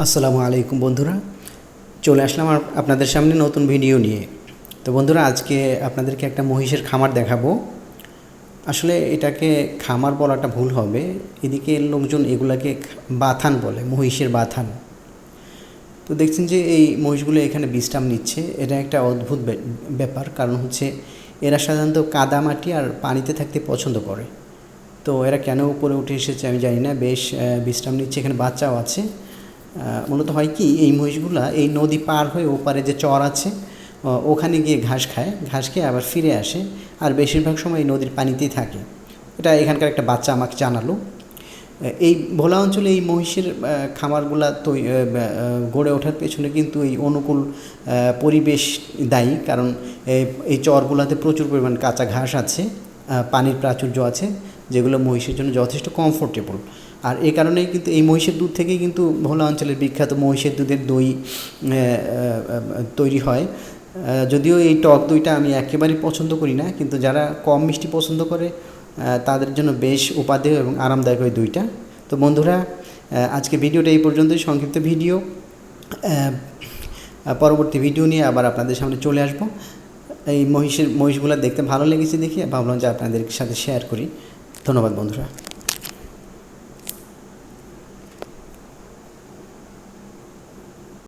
আসসালামু আলাইকুম বন্ধুরা, চলে আসলাম আপনাদের সামনে নতুন ভিডিও নিয়ে। তো বন্ধুরা, আজকে আপনাদেরকে একটা মহিষের খামার দেখাবো। আসলে এটাকে খামার বলাটা ভুল হবে, এদিকে লোকজন এগুলাকে বাথান বলে, মহিষের বাথান। তো দেখছেন যে এই মহিষগুলো এখানে বিশ্রাম নিচ্ছে। এটা একটা অদ্ভুত ব্যাপার, কারণ হচ্ছে এরা সাধারণত কাদামাটি আর পানিতে থাকতে পছন্দ করে। তো এরা কেন উপরে উঠে এসেছে আমি জানি না, বেশ বিশ্রাম নিচ্ছে। এখানে বাচ্চাও আছে। মূলত হয় কি, এই মহিষগুলা এই নদী পার হয়ে ওপারে যে চর আছে ওখানে গিয়ে ঘাস খায়, ঘাস খেয়ে আবার ফিরে আসে, আর বেশিরভাগ সময় এই নদীর পানিতেই থাকে। এটা এখানকার একটা বাচ্চা আমাকে জানালো। এই ভোলা অঞ্চলে এই মহিষের খামারগুলা গড়ে ওঠার পেছনে কিন্তু এই অনুকূল পরিবেশ দায়ী, কারণ এই চরগুলাতে প্রচুর পরিমাণ কাঁচা ঘাস আছে, পানির প্রাচুর্য আছে, যেগুলো মহিষের জন্য যথেষ্ট কমফোর্টেবল। আর এই কারণেই কিন্তু এই মহিষের দুধ থেকেই কিন্তু ভোলা অঞ্চলের বিখ্যাত মহিষের দুধের দই তৈরি হয়। যদিও এই টক দইটা আমি একেবারেই পছন্দ করি না, কিন্তু যারা কম মিষ্টি পছন্দ করে তাদের জন্য বেশ উপাদেয় এবং আরামদায়ক ওই দইটা। তো বন্ধুরা, আজকে ভিডিওটা এই পর্যন্তই, সংক্ষিপ্ত ভিডিও। পরবর্তী ভিডিও নিয়ে আবার আপনাদের সামনে চলে আসব। এই মহিষগুলো দেখতে ভালো লেগেছে দেখে ভাবলাম যে আপনাদের সাথে শেয়ার করি। ধন্যবাদ বন্ধুরা।